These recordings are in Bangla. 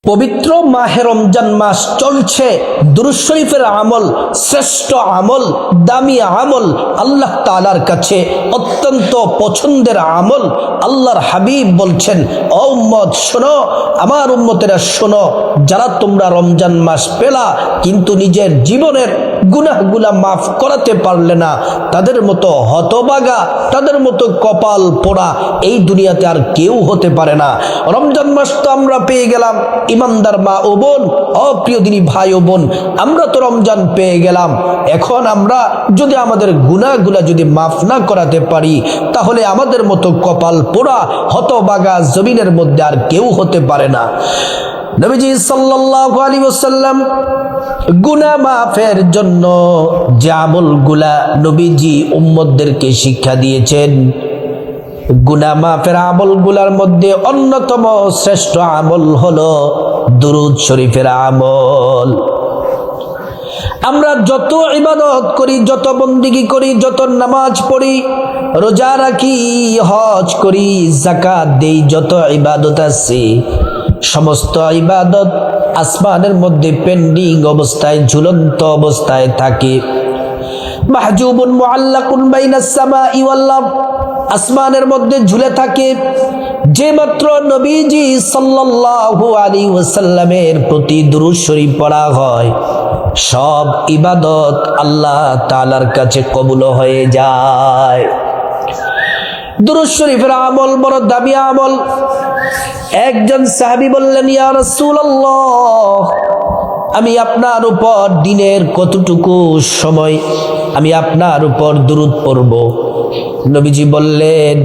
পবিত্র মাহে রমজান মাস চলছে। দুরূদ শরীফের আমল শ্রেষ্ঠ আমল, দামি আমল, আল্লাহ তাআলার কাছে অত্যন্ত পছন্দের আমল। আল্লাহর হাবিব বলছেন, ও উম্মত শোনো, আমার উম্মতেরা শোনো, যারা তোমরা রমজান মাস পেলা কিন্তু নিজের জীবনের গুনাহগুলা মাফ করাতে পারলে না, তাদের মতো হতভাগা, তাদের মতো কপাল পোড়া এই দুনিয়াতে আর কেউ হতে পারে না। রমজান মাস তো আমরা পেয়ে গেলাম, ইমানদার মা ও বোন, অপ্রিয় দিনী ভাই ও বোন, আমরা তো রমজান পেয়ে গেলাম। এখন আমরা যদি আমাদের গুনাহগুলা যদি মাফ না করাতে পারি, তাহলে আমাদের মতো কপাল পোড়া হতভাগা জমিনের মধ্যে আর কেউ হতে পারে না। নবীজি সাল্লাল্লাহু আলাইহি ওয়াসাল্লাম গুনাহ মাফের জন্য যে আমলগুলা নবীজি উম্মতদেরকে শিক্ষা দিয়েছেন, গুনাহ মাফের আমলগুলার মধ্যে অন্যতম শ্রেষ্ঠ আমল হলো দুরূদ শরীফের আমল। আমরা যত ইবাদত করি, যত বন্দেগী করি, যত নামাজ পড়ি, রোজা রাখি, হজ করি, যাকাত দেই, যত ইবাদত আছে, সমস্ত ইবাদত আসমানের মধ্যে পেন্ডিং অবস্থায়, ঝুলন্ত অবস্থায় থাকে। মাহজুবুন মুআল্লাকুন বাইনাস সামাই ওয়াল আরদ, আসমানের মধ্যে ঝুলে থাকে। যে মাত্র নবীজি সাল্লাল্লাহু আলাইহি ওয়াসাল্লামের প্রতি দুরূদ শরীফ পড়া হয়, সব ইবাদত আল্লাহ তাআলার কাছে কবুল হয়ে যায়। দুরূদ শরীফের আমল বড় দামি আমল। একজন সাহাবী বললেন, ইয়া রাসূলুল্লাহ, আমি আপনার উপর দিনের কতটুকু সময় আমি আপনার উপর দুরূদ পড়ব? নবীজি বললেন,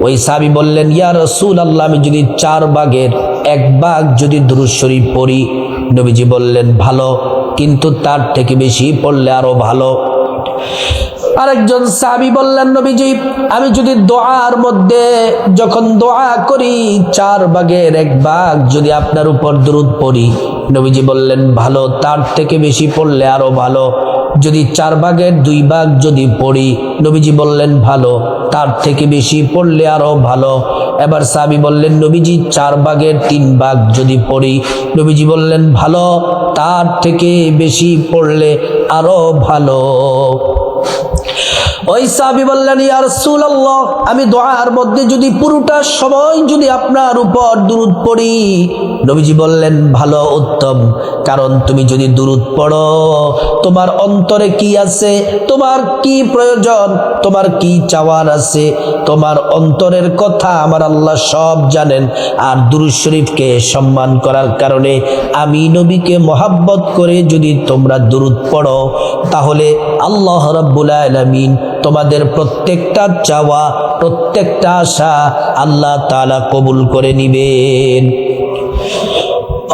ওই সাহাবী বললেন, ইয়া রাসূলুল্লাহ, আমি যদি 4 ভাগের 1 ভাগ যদি দুরূদ শরীফ পড়ি। নবীজি বললেন, ভালো, কিন্তু তার থেকে বেশি পড়লে আরো ভালো। আরেকজন সাহাবী বললেন, নবীজি, আমি যদি দোয়ার মধ্যে যখন দোয়া করি 4 ভাগের 1 ভাগ যদি আপনার উপর দুরূদ পড়ি। নবীজি বললেন, ভালো, তার থেকে বেশি পড়লে আরো ভালো। যদি 4 ভাগের 2 ভাগ যদি পড়ি, নবীজি বললেন, ভালো, তার থেকে বেশি পড়লে আরো ভালো। এবার সাহাবী বললেন, নবীজি 4 ভাগের 3 ভাগ যদি পড়ি। নবীজি বললেন, ভালো, তার থেকে বেশি পড়লে আরো ভালো। ওই সাহাবী বললেন, ইয়া রাসূলুল্লাহ, আমি দোয়ার মধ্যে যদি পুরোটা সময় যদি আপনার উপর দুরূদ পড়ি। নবীজি বললেন, ভালো, উত্তম, কারণ তুমি যদি দুরূদ পড়ো, তোমার অন্তরে কি আছে, তোমার কি প্রয়োজন, তোমার কি চাওয়ার আছে, তোমার অন্তরের কথা আমার আল্লাহ সব জানেন। আর দুরূদ শরীফকে সম্মান করার কারণে, আমি নবীকে মহাব্বত করে যদি তোমরা দুরূদ পড়ো, তাহলে আল্লাহ রাব্বুল আলামিন তোমাদের প্রত্যেকটা চাওয়া, প্রত্যেকটা আশা আল্লাহ তাআলা কবুল করে নিবেন।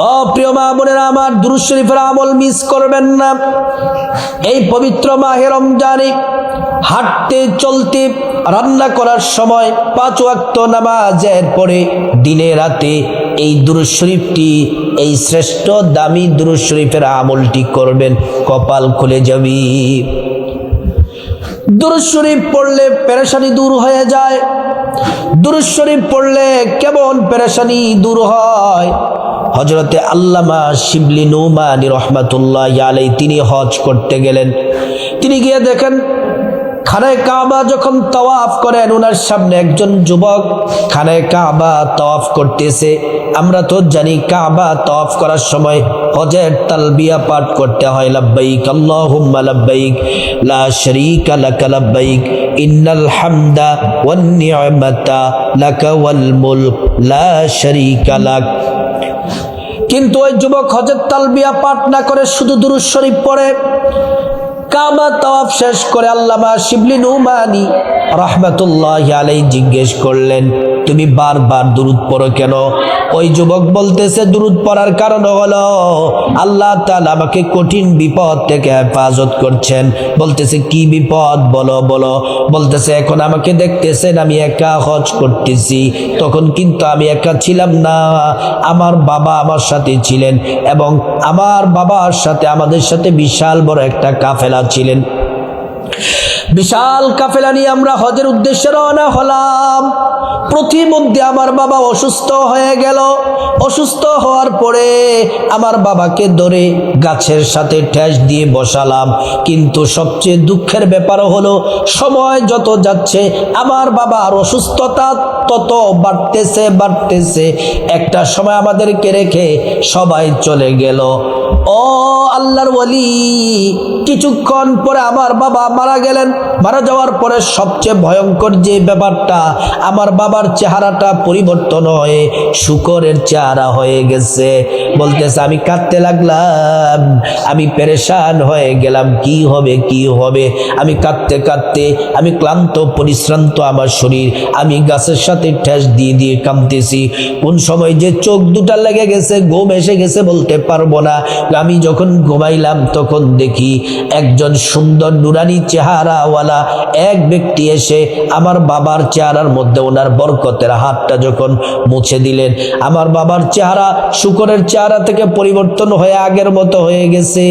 ও প্রিয় মা বোনেরা আমার, দুরূদ শরীফের আমল মিস করবেন না। এই পবিত্র মাহে রমজানে হাঁটতে, চলতে, রান্না করার সময়, 5 ওয়াক্ত নামাজের পরে, দিনে রাতে এই দুরূদ শরীফটি, এই শ্রেষ্ঠ দামি দুরূদ শরীফের আমলটি করবেন, কপাল খুলে যাবে। দুরূদ শরীফ পড়লে পেরেশানি দূর হয়ে যায়। দুরূদ শরীফ পড়লে কেমন পেরেশানি দূর হয়। হযরতে আল্লামা শিবলি নুমানী রাহমাতুল্লাহি আলাইহি তিনি হজ করতে গেলেন। তিনি গিয়ে দেখেন, খানায়ে কাবা যখন তাওয়াফ করেন, ওনার সামনে একজন যুবক খানায়ে কাবা তাওয়াফ করতেছে। আমরা তো জানি কাবা তাওয়াফ করার সময় হজের তালবিয়া পাঠ করতে হয়, লাব্বাইক আল্লাহুম্মা লাব্বাইক লা শারীকা লাকা লাব্বাইক ইন্নাল হামদা ওয়ান নি'মাতা লাকা ওয়াল মুলক লা শারীকা লাক। কিন্তু ওই যুবক হজের তালবিয়া পাঠ না করে শুধু দুরূদ শরীফ পড়ে। কাবা তাওয়াফ শেষ করে আল্লামা শিবলি নুমানী রাহমাতুল্লাহি আলাইহি জিজ্ঞেস করলেন, তুমি বারবার দুরূদ পড়ো কেন? ওই যুবক বলতেছে, দুরূদ পড়ার কারণ হলো আল্লাহ তাআলা আমাকে কঠিন বিপদ থেকে হেফাজত করছেন। বলতেছে, কি বিপদ বলো বলো। বলতেছে, এখন আমাকে দেখতেছেন আমি একা হজ করতেছি, তখন কিন্তু আমি একা ছিলাম না, আমার বাবা আমার সাথে ছিলেন, এবং আমার বাবার সাথে আমাদের সাথে বিশাল বড় একটা কাফেলা ছিলেন। বিশাল কাফেলা নিয়ে আমরা হজের উদ্দেশ্যে রওনা হলাম। প্রতিমধ্যে আমার বাবা অসুস্থ হয়ে গেল। অসুস্থ হওয়ার পরে আমার বাবাকে ধরে গাছের সাথে ঠেস দিয়ে বসালাম। কিন্তু সবচেয়ে দুঃখের ব্যাপার হলো, সময় যত যাচ্ছে আমার বাবার অসুস্থতা তত বাড়তেছে। একটা সময় আমাদেরকে রেখে সবাই চলে গেল। ও আল্লাহর ওয়ালি, কিছুক্ষণ পরে আমার বাবা মারা গেলেন। মারা যাওয়ার পরে সবচেয়ে ভয়ঙ্কর যে ব্যাপারটা, আমার বাবার চেহারাটা পরিবর্তন হয়ে শূকরের চেহারা হয়ে গেছে। বলতেছে, আমি কাঁদতে লাগলাম, আমি পেরেশান হয়ে গেলাম, কি হবে। আমি কাঁদতে আমি ক্লান্ত পরিশ্রান্ত আমার শরীর, আমি গাছের সাথে ঠেস দিয়ে কাঁদতেছি। কোন সময় যে চোখ দুটা লেগে গেছে, ঘুম এসে গেছে বলতে পারবো না। আমি যখন ঘুমাইলাম তখন দেখি একজন সুন্দর নুরানি চেহারাওয়ালা এক ব্যক্তি এসে আমার বাবার চেহারার মধ্যে ওনার বরকতের হাতটা যখন মুছে দিলেন, আমার বাবার চেহারা শূকরের চেহারা থেকে পরিবর্তন হয়ে আগের মতো হয়ে গেছে।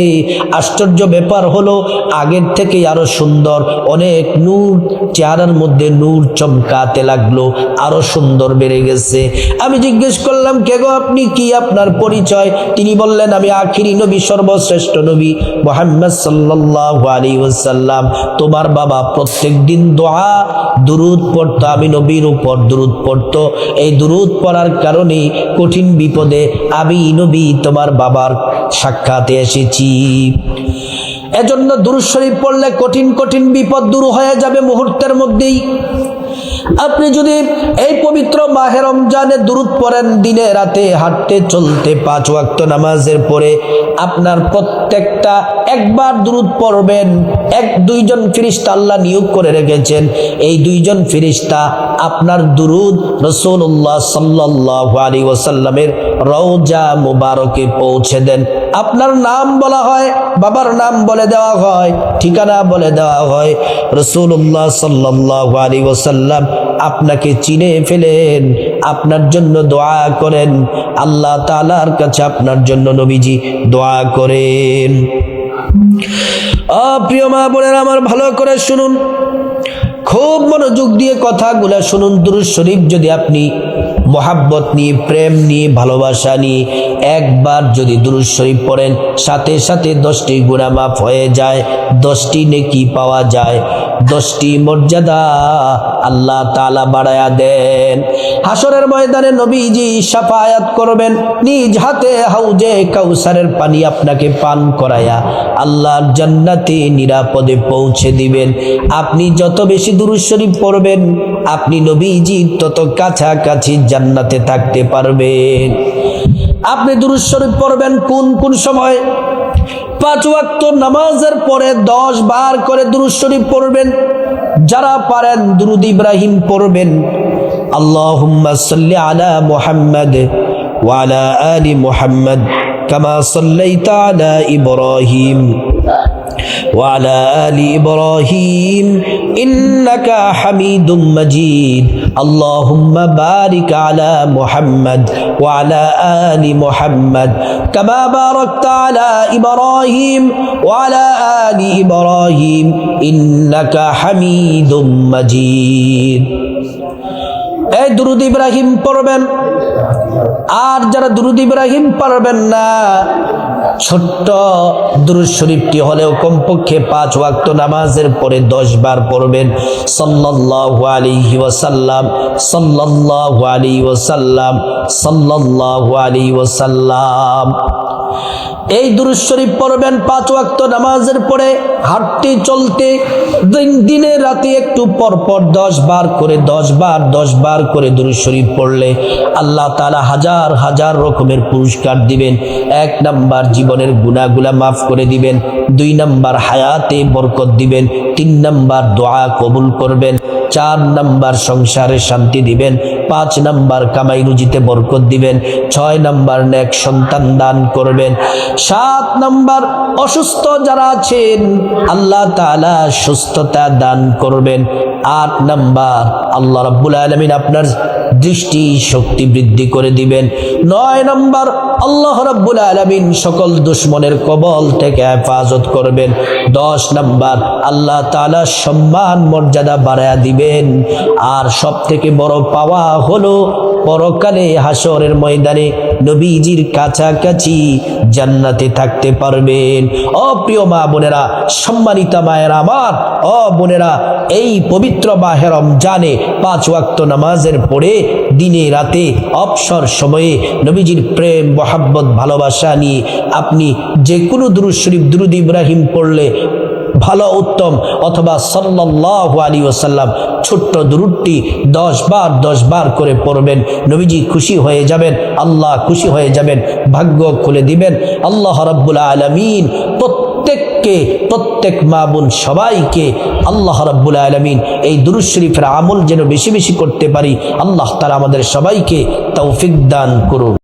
আশ্চর্য ব্যাপার হলো, আগের থেকে আরো সুন্দর, অনেক নূর চেহারার মধ্যে নূর চমকাতে লাগলো, আরো সুন্দর বেড়ে গেছে। আমি জিজ্ঞেস করলাম, কে গো আপনি, কি আপনার পরিচয়? তিনি বললেন, আমি আখিরি নবী, সর্বশ্রেষ্ঠ নবী মুহাম্মদ সাল্লাল্লাহু আলাইহি ওয়াসাল্লাম। তোমার বাবা প্রত্যেক দিন দোয়া দুরূদ পড়তো, আমি নবীর উপর দুরূদ পড়তো। এই দুরূদ পড়ার কারণে কঠিন বিপদে আমি নবী তোমার বাবার সাক্ষাতে এসেছি। এজন্য দুরূদ শরীফ পড়লে কঠিন বিপদ দূর হয়ে যাবে মুহূর্তের মধ্যেই। আপনি যদি এই পবিত্র মাহে রমজানে দুরূদ পড়েন, দিনে রাতে হাঁটতে চলতে 5 ওয়াক্ত নামাজের পরে আপনার প্রত্যেকটা একবার দুরূদ পড়বেন, 1-2 জন ফেরেশতা আল্লাহ নিয়োগ করে রেখেছেন। এই 2 জন ফেরেশতা আপনার দুরূদ রাসূলুল্লাহ সাল্লাল্লাহু আলাইহি ওয়াসাল্লামের রওজা মুবারকে পৌঁছে দেন। আপনার নাম বলা হয়, বাবার নাম বলে দেওয়া হয়, ঠিকানা বলে দেওয়া হয়। রাসূলুল্লাহ সাল্লাল্লাহু আলাইহি ওয়াসাল্লাম আপনাকে চিনে ফেলেন, আপনার জন্য দোয়া করেন। আল্লাহ তাআলার কাছে আপনার জন্য নবীজি দোয়া করেন। প্রিয় মা বোনেরা আমার, ভালো করে শুনুন, খুব মনোযোগ দিয়ে কথাগুলা শুনুন। দুরূদ শরীফ যদি আপনি মোহাব্বত নিয়ে, প্রেম নিয়ে, ভালোবাসা নিয়ে একবার যদি দুরূদ শরীফ পড়েন, সাথে সাথে 10টি গুনাহ মাফ হয়ে যায়, 10টি নেকি পাওয়া যায়, 10টি মর্যাদা আল্লাহ তাআলা বাড়ায়া দেন। হাসরের ময়দানে নবীজি শাফায়াত করবেন, নিজ হাতে হাউজে কাউসারের পানি আপনাকে পান করায়া আল্লাহর জান্নাতে নিরাপদে পৌঁছে দিবেন। আপনি যত বেশি দুরূদ শরীফ পড়বেন, আপনি নবীজির তত কাছাকাছি জান্নাতে থাকতে পারবেন। আপনি দুরূদ শরীফ পড়বেন কোন সময়? 5 ওয়াক্ত নামাজের পরে 10 বার করে দুরূদ শরীফ পড়বেন। যারা পারেন দুরূদ ইব্রাহিম পড়বেন, আল্লাহুম্মা সাল্লি আলা মুহাম্মাদ ওয়া আলা আলি মুহাম্মাদ কামা সাল্লাইতা আলা ইব্রাহিম وعلى آل إبراهيم إنك حميد مجيد اللهم بارك على محمد وعلى آل محمد كما باركت على إبراهيم وعلى آل إبراهيم إنك حميد مجيد এই দুরূদ ইব্রাহিম পড়বেন। আর যারা দুরূদ ইব্রাহিম পারবেন না, ছোট্ট দুরূদ শরীফটি হলেও কমপক্ষে 5 ওয়াক্ত নামাজের পরে 10 বার পড়বেন। সাল্লাল্লাহু আলাইহি ওয়াসাল্লাম, সাল্লাল্লাহু আলাইহি ওয়াসাল্লাম, সাল্লাল্লাহু আলাইহি ওয়াসাল্লাম। এই দুরূদ শরীফ পড়বেন 5 ওয়াক্ত নামাজের পরে, হাঁটতে চলতে, দিনে রাতে একটু পরপর 10 বার করে 10 বার করে দুরূদ শরীফ পড়লে আল্লাহ তাআলা হাজার হাজার রকমের পুরস্কার দিবেন। 1 নাম্বার জীবনের গুনাহগুলা মাফ করে দিবেন, 2 নাম্বার হায়াতে বরকত দিবেন, 3 নাম্বার দোয়া কবুল করবেন, 4 নাম্বার সংসারে শান্তি দিবেন, 5 নাম্বার কামাই রুজিতে বরকত দিবেন, 6 নাম্বার নেক সন্তান দান করবেন, 7 নাম্বার, অসুস্থ যারা আছেন আল্লাহ তাআলা সুস্থতা দান করবেন। 8 নাম্বার, আল্লাহ রাব্বুল আলামিন আপনার দৃষ্টি শক্তি বৃদ্ধি করে দিবেন। 9 নাম্বার, আল্লাহ রাব্বুল আলামিন সকল দুশমনের কবল থেকে হেফাজত করবেন। 10 নাম্বার, আল্লাহ তাআলা সম্মান মর্যাদা বাড়ায়া দিবেন। আর সব থেকে বড় পাওয়া হলো পরকালে হাসরের ময়দানে নবীজির কাছাকাছি জান্নাতে থাকতে পারবেন। ও প্রিয় মা বোনেরা, সম্মানিতা মায়েরা আমার, ও বোনেরা, এই পবিত্র মাহে রমজানে 5 ওয়াক্ত নামাজের পড়ে দিনে রাতে অবসর সময়ে নবীজির প্রেম মহব্বত ভালোবাসা নিয়ে আপনি যে কোনো দুরূদ শরীফ দুরূদ ইব্রাহিম পড়লে ভালো উত্তম, অথবা সাল্লাল্লাহু আলাইহি ওয়াসাল্লাম ছোট্ট দুরূদটি 10 বার করে পড়বেন। নবীজি খুশি হয়ে যাবেন, আল্লাহ খুশি হয়ে যাবেন, ভাগ্য খুলে দিবেন। আল্লাহ রাব্বুল আলামিন প্রত্যেক মা বোন সবাইকে আল্লাহ রাব্বুল আলামিন এই দুরূদ শরীফের আমল যেন বেশি বেশি করতে পারি, আল্লাহ তাআলা আমাদের সবাইকে তৌফিক দান করুন।